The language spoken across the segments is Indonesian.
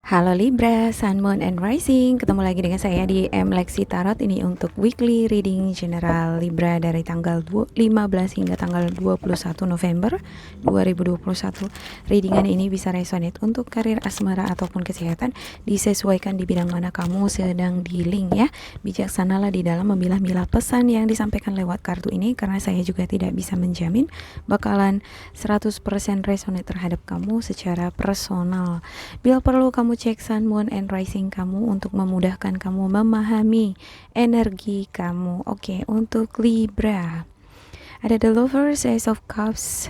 Halo Libra, Sun, Moon, and Rising. Ketemu lagi dengan saya di Lexi Tarot. Ini untuk weekly reading general Libra dari tanggal 15 hingga tanggal 21 November 2021. Readingan ini bisa resonate untuk karir, asmara, ataupun kesehatan. Disesuaikan di bidang mana kamu sedang dealing ya. Bijaksanalah di dalam memilah-milah pesan yang disampaikan lewat kartu ini, karena saya juga tidak bisa menjamin bakalan 100% resonate terhadap kamu secara personal. Bila perlu kamu cek Sun, Moon, and Rising kamu untuk memudahkan kamu memahami energi kamu. Oke, untuk Libra ada The Lovers, Ace of Cups,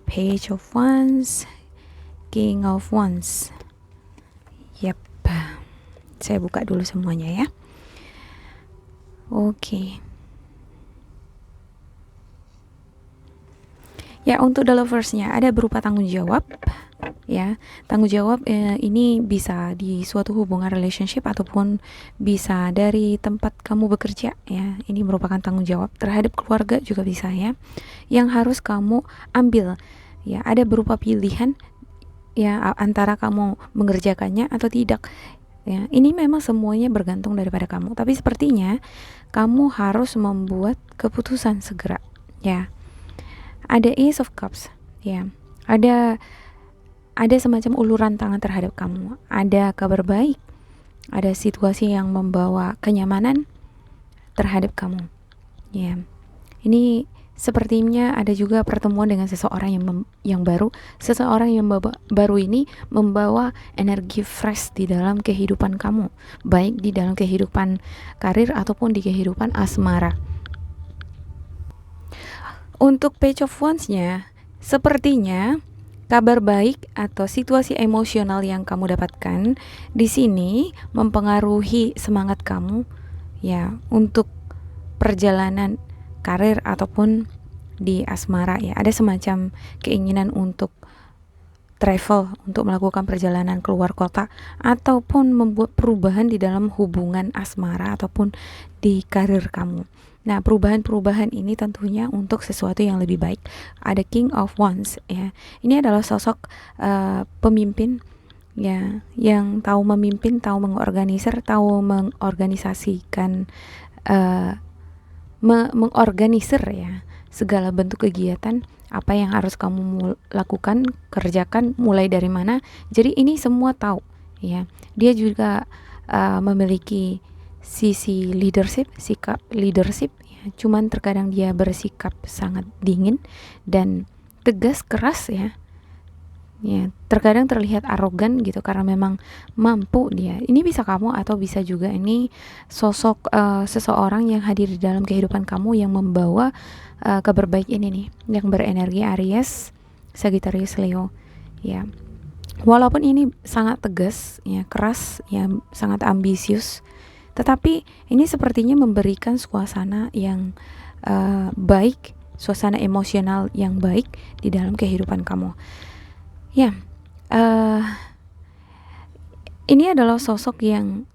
Page of Wands, King of Wands. Yap, saya buka dulu semuanya ya. Oke. Ya, untuk The Lovers-nya ada berupa tanggung jawab. Ya, tanggung jawab ini bisa di suatu hubungan relationship ataupun bisa dari tempat kamu bekerja ya. Ini merupakan tanggung jawab terhadap keluarga juga bisa ya, yang harus kamu ambil ya. Ada berupa pilihan ya, antara kamu mengerjakannya atau tidak ya. Ini memang semuanya bergantung daripada kamu, tapi sepertinya kamu harus membuat keputusan segera ya. Ada Ace of Cups ya, ada semacam uluran tangan terhadap kamu, ada kabar baik, ada situasi yang membawa kenyamanan terhadap kamu. Ya, ini sepertinya ada juga pertemuan dengan seseorang yang baru. Seseorang yang baru ini membawa energi fresh di dalam kehidupan kamu, baik di dalam kehidupan karir ataupun di kehidupan asmara. Untuk Page of Wands-nya, sepertinya kabar baik atau situasi emosional yang kamu dapatkan di sini mempengaruhi semangat kamu ya untuk perjalanan karir ataupun di asmara ya. Ada semacam keinginan untuk travel, untuk melakukan perjalanan keluar kota ataupun membuat perubahan di dalam hubungan asmara ataupun di karir kamu. Nah, perubahan-perubahan ini tentunya untuk sesuatu yang lebih baik. Ada King of Wands ya. Ini adalah sosok pemimpin ya, yang tahu memimpin, tahu mengorganisir, tahu mengorganisasikan mengorganisir ya segala bentuk kegiatan apa yang harus kamu lakukan, kerjakan, mulai dari mana. Jadi ini semua tahu ya. Dia juga memiliki sisi leadership, sikap leadership ya. Cuman terkadang dia bersikap sangat dingin dan tegas, keras ya. Ya, terkadang terlihat arogan gitu karena memang mampu dia. Ini bisa kamu atau bisa juga ini sosok seseorang yang hadir di dalam kehidupan kamu yang membawa kabar baik ini nih, yang berenergi Aries, Sagittarius, Leo ya. Walaupun ini sangat tegas ya, keras ya, sangat ambisius, tetapi ini sepertinya memberikan suasana yang baik, suasana emosional yang baik di dalam kehidupan kamu. Ya, ini adalah sosok yang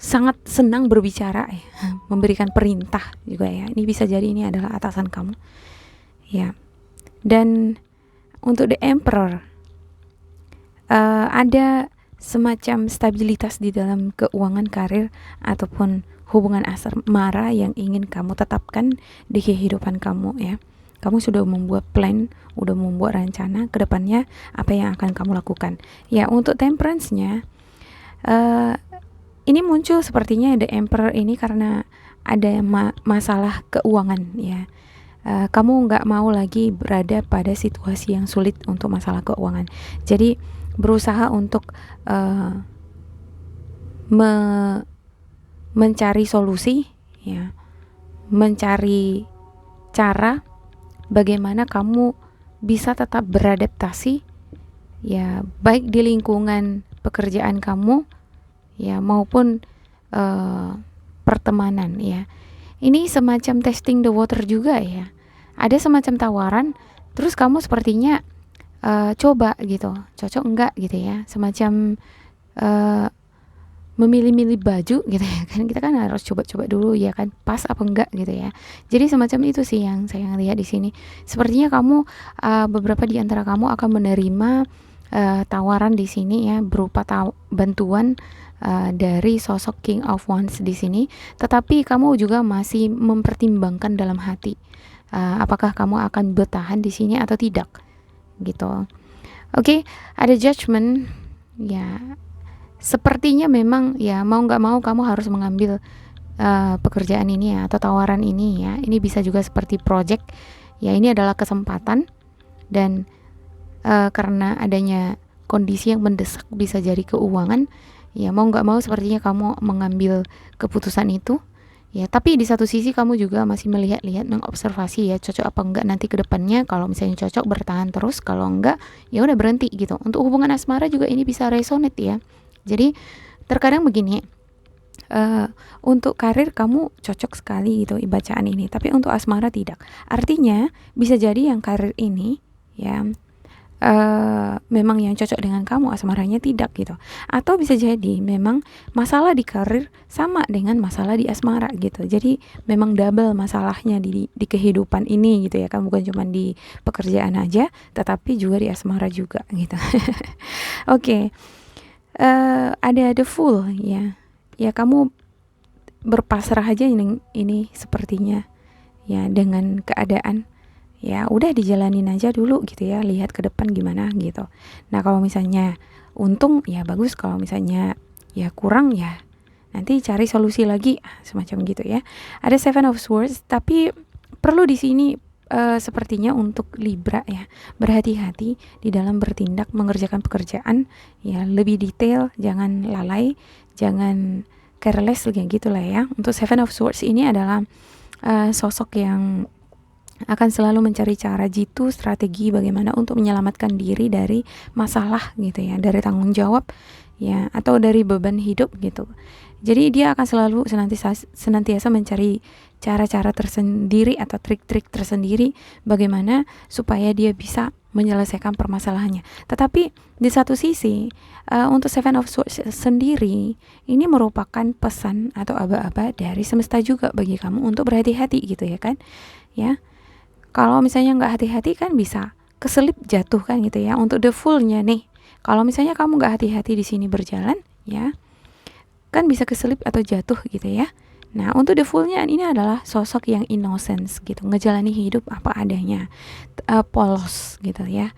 sangat senang berbicara ya, memberikan perintah juga ya. Ini bisa jadi ini adalah atasan kamu. Ya. Dan untuk The Emperor, ada semacam stabilitas di dalam keuangan karir ataupun hubungan asmara yang ingin kamu tetapkan di kehidupan kamu ya. Kamu sudah membuat plan, udah membuat rencana ke depannya apa yang akan kamu lakukan. Ya, untuk Temperance-nya ini muncul sepertinya The Emperor ini karena ada masalah keuangan ya. Kamu nggak mau lagi berada pada situasi yang sulit untuk masalah keuangan. Jadi berusaha untuk mencari solusi ya, mencari cara bagaimana kamu bisa tetap beradaptasi ya, baik di lingkungan pekerjaan kamu ya maupun pertemanan ya. Ini semacam testing the water juga ya. Ada semacam tawaran, terus kamu sepertinya coba gitu, cocok enggak gitu ya. Semacam memilih-milih baju gitu ya kan, kita kan harus coba-coba dulu ya kan, pas apa enggak gitu ya. Jadi semacam itu sih yang saya lihat di sini. Sepertinya kamu beberapa di antara kamu akan menerima tawaran di sini ya berupa bantuan dari sosok King of Wands di sini, tetapi kamu juga masih mempertimbangkan dalam hati apakah kamu akan bertahan di sini atau tidak gitu. Oke, ada Judgment ya. Sepertinya memang ya mau nggak mau kamu harus mengambil pekerjaan ini ya, atau tawaran ini ya. Ini bisa juga seperti project ya, ini adalah kesempatan, dan karena adanya kondisi yang mendesak, bisa jadi keuangan ya, mau nggak mau sepertinya kamu mengambil keputusan itu ya. Tapi di satu sisi kamu juga masih melihat-lihat, mengobservasi ya, cocok apa enggak nanti ke depannya. Kalau misalnya cocok, bertahan terus, kalau enggak ya udah berhenti gitu. Untuk hubungan asmara juga ini bisa resonate ya. Jadi terkadang begini, untuk karir kamu cocok sekali gitu bacaan ini, tapi untuk asmara tidak. Artinya bisa jadi yang karir ini ya memang yang cocok dengan kamu, asmaranya tidak gitu. Atau bisa jadi memang masalah di karir sama dengan masalah di asmara gitu. Jadi memang double masalahnya di kehidupan ini gitu ya kan, bukan cuma di pekerjaan aja, tetapi juga di asmara juga gitu. Oke. Ada The Fool ya. Ya kamu berpasrah aja ini sepertinya ya dengan keadaan. Ya udah dijalanin aja dulu gitu ya, lihat ke depan gimana gitu. Nah kalau misalnya untung ya bagus, kalau misalnya ya kurang ya nanti cari solusi lagi, semacam gitu ya. Ada Seven of Swords, tapi perlu di sini sepertinya untuk Libra ya, berhati-hati di dalam bertindak, mengerjakan pekerjaan ya, lebih detail, jangan lalai, jangan careless kayak gitulah ya. Untuk Seven of Swords ini adalah sosok yang akan selalu mencari cara, jitu, strategi bagaimana untuk menyelamatkan diri dari masalah gitu ya, dari tanggung jawab ya, atau dari beban hidup gitu. Jadi dia akan selalu senantiasa mencari cara-cara tersendiri atau trik-trik tersendiri bagaimana supaya dia bisa menyelesaikan permasalahannya. Tetapi di satu sisi untuk Seven of Swords sendiri ini merupakan pesan atau aba-aba dari semesta juga bagi kamu untuk berhati-hati gitu ya kan ya. Kalau misalnya nggak hati-hati kan bisa keselip jatuh kan gitu ya. Untuk The Fool-nya nih, kalau misalnya kamu nggak hati-hati di sini berjalan ya, kan bisa keselip atau jatuh gitu ya. Nah untuk The Fool-nya ini adalah sosok yang innocence gitu, ngejalani hidup apa adanya, polos gitu ya.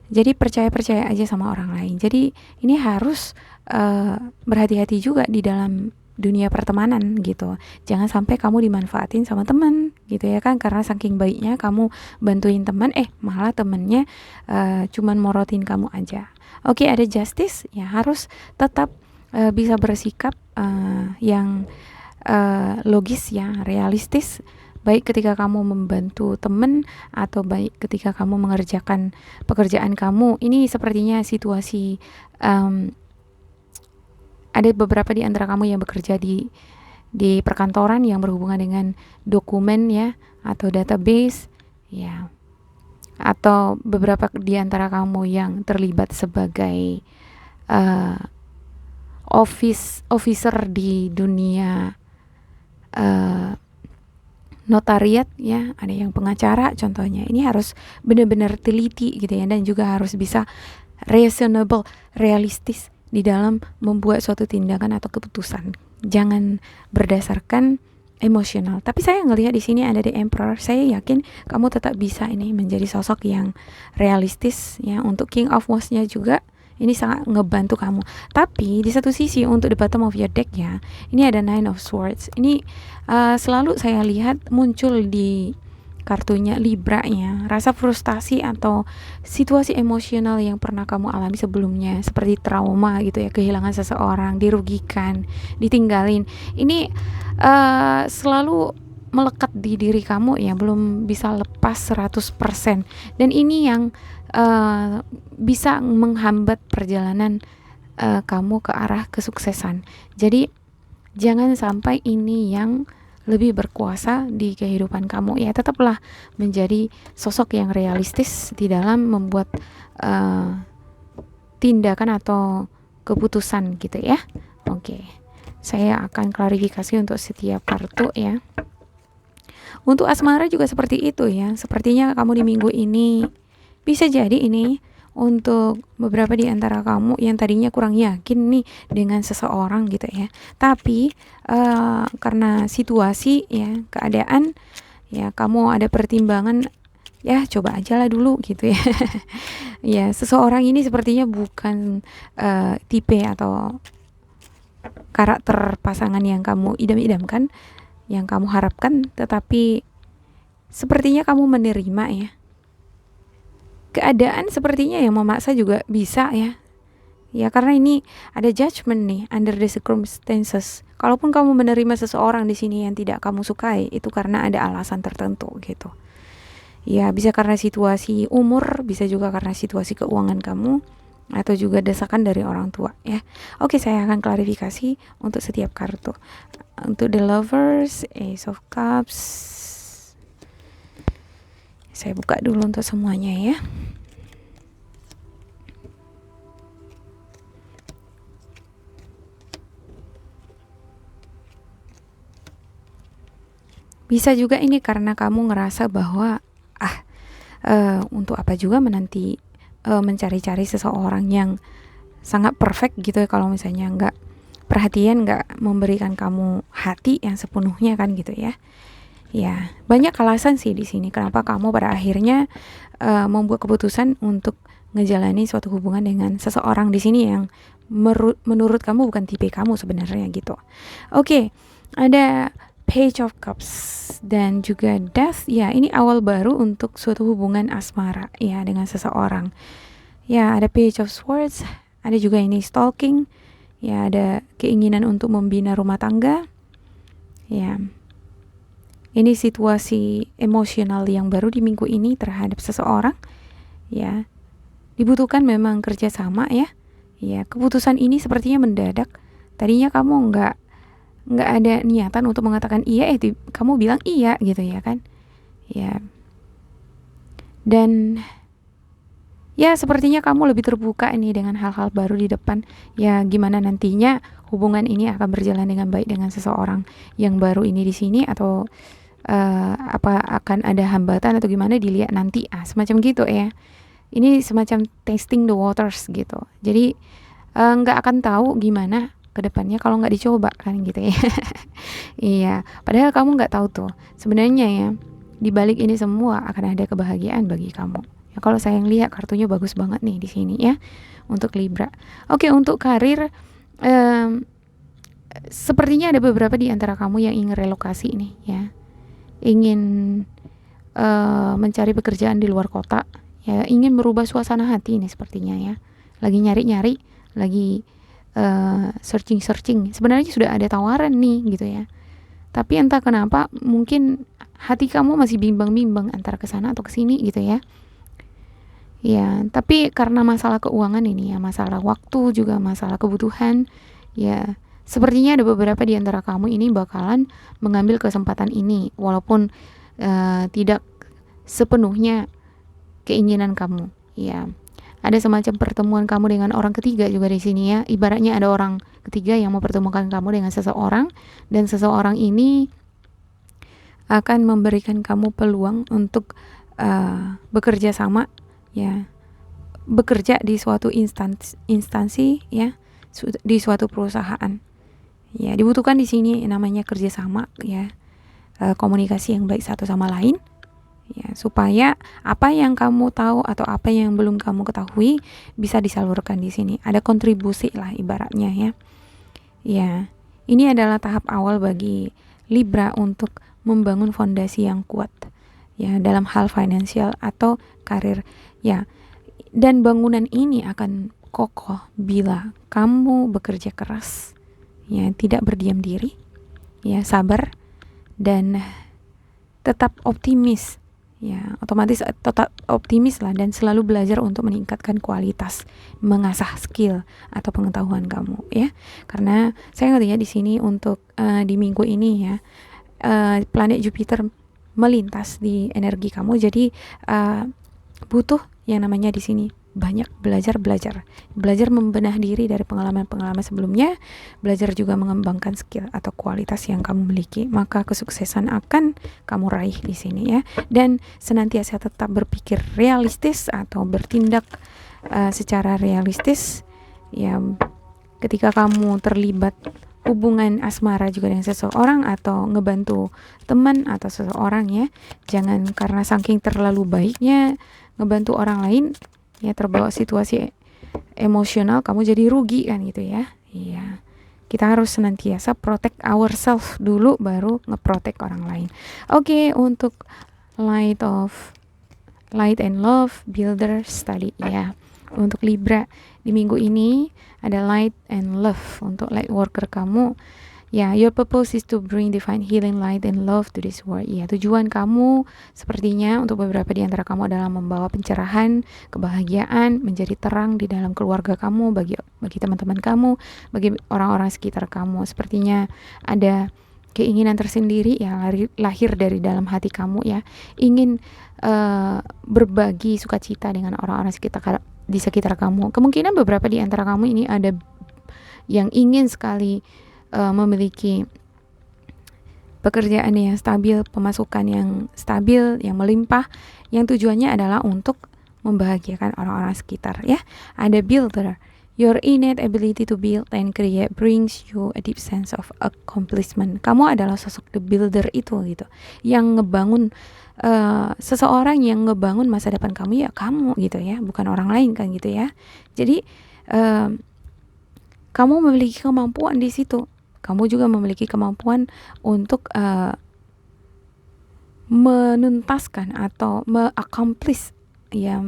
Jadi percaya-percaya aja sama orang lain. Jadi ini harus berhati-hati juga di dalam dunia pertemanan gitu. Jangan sampai kamu dimanfaatin sama teman gitu ya kan, karena saking baiknya kamu bantuin teman, malah temennya cuman morotin kamu aja. Oke, ada Justice ya, harus tetap bisa bersikap yang logis ya, realistis, baik ketika kamu membantu teman atau baik ketika kamu mengerjakan pekerjaan kamu. Ini sepertinya situasi ada beberapa di antara kamu yang bekerja di perkantoran yang berhubungan dengan dokumen ya, atau database ya, atau beberapa di antara kamu yang terlibat sebagai officer di dunia notariat ya, ada yang pengacara contohnya. Ini harus benar-benar teliti gitu ya, dan juga harus bisa reasonable, realistis di dalam membuat suatu tindakan atau keputusan. Jangan berdasarkan emosional. Tapi saya ngelihat di sini ada The Emperor. Saya yakin kamu tetap bisa ini menjadi sosok yang realistis ya. Untuk King of Wands-nya juga ini sangat ngebantu kamu. Tapi di satu sisi untuk the bottom of your deck ya, ini ada Nine of Swords. Ini selalu saya lihat muncul di kartunya Libra ya, rasa frustasi atau situasi emosional yang pernah kamu alami sebelumnya, seperti trauma gitu ya, kehilangan seseorang, dirugikan, ditinggalin. Ini selalu melekat di diri kamu ya, belum bisa lepas 100%. Dan ini yang bisa menghambat perjalanan kamu ke arah kesuksesan. Jadi jangan sampai ini yang lebih berkuasa di kehidupan kamu ya. Tetaplah menjadi sosok yang realistis di dalam membuat tindakan atau keputusan gitu ya. Oke, saya akan klarifikasi untuk setiap kartu ya. Untuk asmara juga seperti itu ya. Sepertinya kamu di minggu ini bisa jadi ini untuk beberapa di antara kamu yang tadinya kurang yakin nih dengan seseorang gitu ya. Tapi karena situasi ya, keadaan ya, kamu ada pertimbangan, ya coba aja lah dulu gitu ya. Ya, seseorang ini sepertinya bukan tipe atau karakter pasangan yang kamu idam-idamkan, yang kamu harapkan, tetapi sepertinya kamu menerima ya. Keadaan sepertinya yang memaksa juga bisa ya. Ya, karena ini ada judgment nih, under the circumstances. Kalaupun kamu menerima seseorang di sini yang tidak kamu sukai, itu karena ada alasan tertentu gitu. Ya, bisa karena situasi umur, bisa juga karena situasi keuangan kamu, atau juga desakan dari orang tua ya. Oke, saya akan klarifikasi untuk setiap kartu. Untuk the lovers, Ace of Cups. Saya buka dulu untuk semuanya ya. Bisa juga ini karena kamu ngerasa bahwa untuk apa juga mencari-cari seseorang yang sangat perfect gitu ya, kalau misalnya nggak perhatian, nggak memberikan kamu hati yang sepenuhnya kan gitu ya. Ya, banyak alasan sih di sini kenapa kamu pada akhirnya membuat keputusan untuk ngejalani suatu hubungan dengan seseorang di sini yang menurut kamu bukan tipe kamu sebenarnya gitu. Oke, ada Page of Cups dan juga Death. Ya, ini awal baru untuk suatu hubungan asmara ya dengan seseorang. Ya, ada Page of Swords, ada juga ini stalking. Ya, ada keinginan untuk membina rumah tangga. Ya. Ini situasi emosional yang baru di minggu ini terhadap seseorang. Ya. Dibutuhkan memang kerjasama ya. Ya, keputusan ini sepertinya mendadak. Tadinya kamu nggak ada niatan untuk mengatakan iya, kamu bilang iya gitu ya kan. Ya. Dan ya sepertinya kamu lebih terbuka ini dengan hal-hal baru di depan. Ya, gimana nantinya hubungan ini akan berjalan dengan baik dengan seseorang yang baru ini di sini, atau apa akan ada hambatan atau gimana, dilihat nanti, semacam gitu ya. Ini semacam testing the waters gitu. Jadi nggak akan tahu gimana kedepannya kalau nggak dicoba kan gitu ya. Iya, padahal kamu nggak tahu tuh sebenarnya ya, di balik ini semua akan ada kebahagiaan bagi kamu. Ya, kalau saya lihat kartunya bagus banget nih di sini ya untuk Libra. Oke, untuk karir, sepertinya ada beberapa di antara kamu yang ingin relokasi nih ya, ingin mencari pekerjaan di luar kota ya, ingin merubah suasana hati nih sepertinya ya, lagi nyari-nyari, lagi searching. Sebenarnya sudah ada tawaran nih gitu ya, tapi entah kenapa mungkin hati kamu masih bimbang-bimbang antara ke sana atau ke sini gitu ya. Ya, tapi karena masalah keuangan ini ya, masalah waktu juga masalah kebutuhan ya, sepertinya ada beberapa di antara kamu ini bakalan mengambil kesempatan ini walaupun tidak sepenuhnya keinginan kamu ya. Ada semacam pertemuan kamu dengan orang ketiga juga di sini ya. Ibaratnya ada orang ketiga yang mempertemukan kamu dengan seseorang, dan seseorang ini akan memberikan kamu peluang untuk bekerja sama ya, bekerja di suatu instansi ya, di suatu perusahaan ya. Dibutuhkan di sini namanya kerjasama ya, komunikasi yang baik satu sama lain ya, supaya apa yang kamu tahu atau apa yang belum kamu ketahui bisa disalurkan di sini. Ada kontribusi lah ibaratnya ya. Ya, ini adalah tahap awal bagi Libra untuk membangun fondasi yang kuat ya dalam hal finansial atau karir ya. Dan bangunan ini akan kokoh bila kamu bekerja keras ya, tidak berdiam diri ya, sabar dan tetap optimis ya, otomatis tetap optimis lah, dan selalu belajar untuk meningkatkan kualitas, mengasah skill atau pengetahuan kamu ya. Karena saya ngerti ya di sini untuk di minggu ini ya, planet Jupiter melintas di energi kamu, jadi butuh yang namanya di sini banyak belajar membenah diri dari pengalaman-pengalaman sebelumnya, belajar juga mengembangkan skill atau kualitas yang kamu miliki, maka kesuksesan akan kamu raih di sini ya. Dan senantiasa tetap berpikir realistis atau bertindak secara realistis ya, ketika kamu terlibat hubungan asmara juga dengan seseorang atau ngebantu teman atau seseorang ya, jangan karena saking terlalu baiknya ngebantu orang lain ya, terbawa situasi emosional kamu jadi rugi kan gitu ya. Iya, kita harus senantiasa protect ourselves dulu baru ngeprotect orang lain. Oke, untuk light and love builder study ya, untuk Libra di minggu ini ada light and love. Untuk light worker kamu ya, your purpose is to bring divine healing, light and love to this world. Ya, tujuan kamu sepertinya untuk beberapa di antara kamu adalah membawa pencerahan, kebahagiaan, menjadi terang di dalam keluarga kamu, bagi teman-teman kamu, bagi orang-orang sekitar kamu. Sepertinya ada keinginan tersendiri yang lahir dari dalam hati kamu ya, ingin berbagi sukacita dengan orang-orang di sekitar kamu. Kemungkinan beberapa di antara kamu ini ada yang ingin sekali memiliki pekerjaan yang stabil, pemasukan yang stabil, yang melimpah, yang tujuannya adalah untuk membahagiakan orang-orang sekitar ya. Ada builder. Your innate ability to build and create brings you a deep sense of accomplishment. Kamu adalah sosok the builder itu gitu, yang ngebangun seseorang yang ngebangun masa depan kamu ya kamu gitu ya, bukan orang lain kan gitu ya. Jadi kamu memiliki kemampuan di situ. Kamu juga memiliki kemampuan untuk menuntaskan atau me-accomplish ya,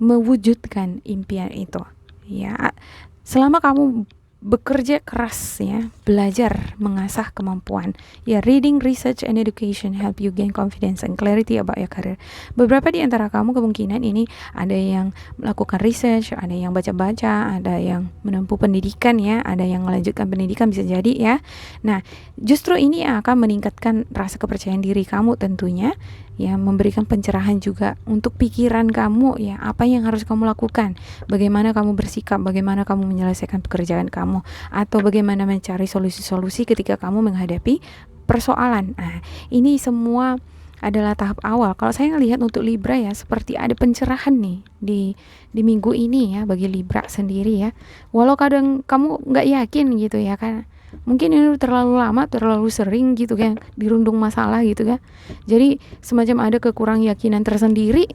mewujudkan impian itu ya, selama kamu bekerja keras ya, belajar mengasah kemampuan ya. Reading, research, and education help you gain confidence and clarity about your career. Beberapa di antara kamu kemungkinan ini ada yang melakukan research, ada yang baca-baca, ada yang menempuh pendidikan ya, ada yang melanjutkan pendidikan bisa jadi ya. Nah, justru ini akan meningkatkan rasa kepercayaan diri kamu tentunya ya, memberikan pencerahan juga untuk pikiran kamu ya, apa yang harus kamu lakukan, bagaimana kamu bersikap, bagaimana kamu menyelesaikan pekerjaan kamu, atau bagaimana mencari solusi-solusi ketika kamu menghadapi persoalan. Nah, ini semua adalah tahap awal. Kalau saya ngelihat untuk Libra ya, seperti ada pencerahan nih di minggu ini ya bagi Libra sendiri ya. Walau kadang kamu nggak yakin gitu ya kan, mungkin ini terlalu lama, terlalu sering gitu kan, dirundung masalah gitu kan, jadi semacam ada kekurang yakinan tersendiri.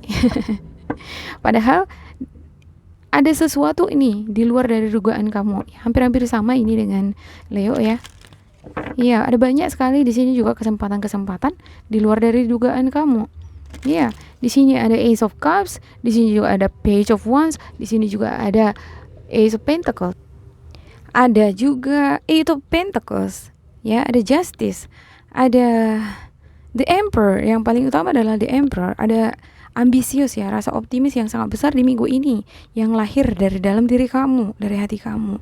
Padahal ada sesuatu ini di luar dari dugaan kamu. Hampir-hampir sama ini dengan Leo ya. Iya, ada banyak sekali di sini juga kesempatan-kesempatan di luar dari dugaan kamu. Iya, di sini ada Ace of Cups, di sini juga ada Page of Wands, di sini juga ada Ace of Pentacles. Ada juga itu Pentacles ya, ada Justice, ada The Emperor. Yang paling utama adalah The Emperor. Ada ambisius ya, rasa optimis yang sangat besar di minggu ini yang lahir dari dalam diri kamu, dari hati kamu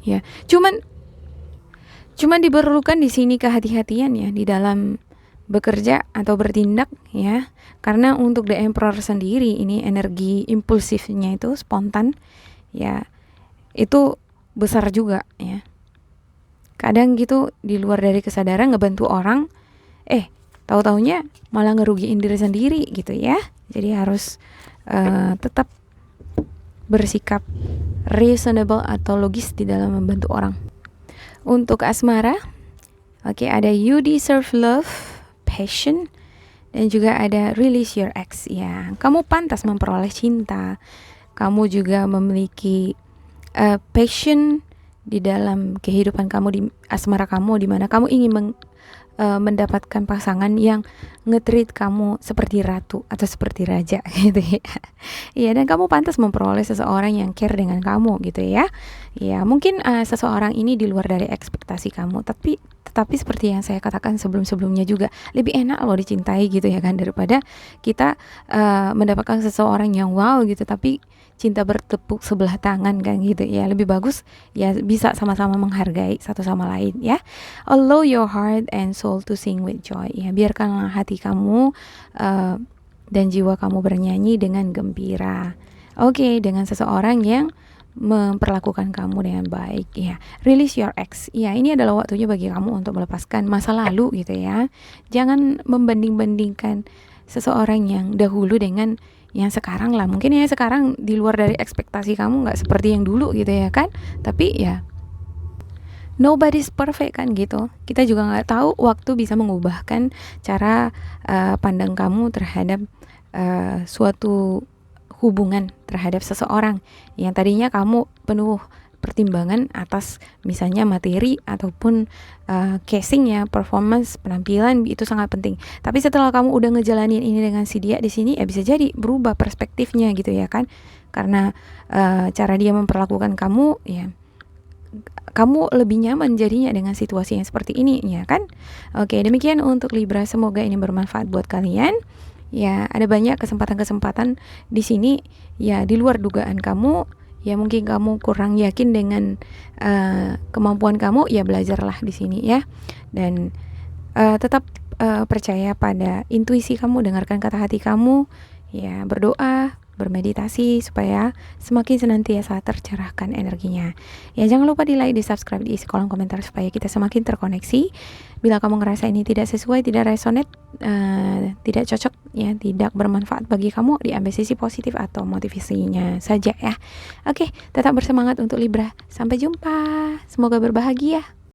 ya. Cuman diperlukan di sini kehati-hatian ya di dalam bekerja atau bertindak ya, karena untuk The Emperor sendiri ini energi impulsifnya itu spontan ya, itu besar juga ya. Kadang gitu di luar dari kesadaran ngebantu orang, tahu-taunya malah ngerugiin diri sendiri gitu ya. Jadi harus tetap bersikap reasonable atau logis di dalam membantu orang. Untuk asmara, ada you deserve love, passion, dan juga ada release your ex ya. Kamu pantas memperoleh cinta. Kamu juga memiliki passion di dalam kehidupan kamu, di asmara kamu, di mana kamu ingin mendapatkan pasangan yang nge-treat kamu seperti ratu atau seperti raja gitu ya. Iya, dan kamu pantas memperoleh seseorang yang care dengan kamu gitu ya. Ya, mungkin seseorang ini di luar dari ekspektasi kamu, tetapi seperti yang saya katakan sebelum-sebelumnya juga, lebih enak loh dicintai gitu ya kan, daripada kita mendapatkan seseorang yang wow gitu tapi cinta bertepuk sebelah tangan kan gitu ya. Lebih bagus ya bisa sama-sama menghargai satu sama lain ya. Allow your heart and soul to sing with joy ya. Biarkanlah hati kamu dan jiwa kamu bernyanyi dengan gembira. Dengan seseorang yang memperlakukan kamu dengan baik ya. Release your ex ya. Ini adalah waktunya bagi kamu untuk melepaskan masa lalu gitu ya. Jangan membanding-bandingkan seseorang yang dahulu dengan yang sekarang lah. Mungkin ya sekarang di luar dari ekspektasi kamu, nggak seperti yang dulu gitu ya kan. Tapi ya nobody's perfect kan gitu. Kita juga nggak tahu waktu bisa mengubahkan cara pandang kamu terhadap suatu hubungan terhadap seseorang yang tadinya kamu penuh pertimbangan atas misalnya materi ataupun casing ya, performance, penampilan itu sangat penting. Tapi setelah kamu udah ngejalanin ini dengan si dia di sini, ya bisa jadi berubah perspektifnya gitu ya kan. Karena cara dia memperlakukan kamu, ya kamu lebih nyaman jadinya dengan situasi yang seperti ini ya kan. Oke, demikian untuk Libra, semoga ini bermanfaat buat kalian. Ya, ada banyak kesempatan-kesempatan di sini ya di luar dugaan kamu. Ya mungkin kamu kurang yakin dengan kemampuan kamu, ya belajarlah di sini ya. Dan tetap percaya pada intuisi kamu, dengarkan kata hati kamu, ya berdoa, bermeditasi supaya semakin senantiasa tercerahkan energinya. Ya jangan lupa di like, di subscribe, di isi kolom komentar supaya kita semakin terkoneksi. Bila kamu ngerasa ini tidak sesuai, tidak resonate, tidak cocok, ya tidak bermanfaat bagi kamu, diambil sisi positif atau motivasinya saja ya. Oke, tetap bersemangat untuk Libra. Sampai jumpa. Semoga berbahagia.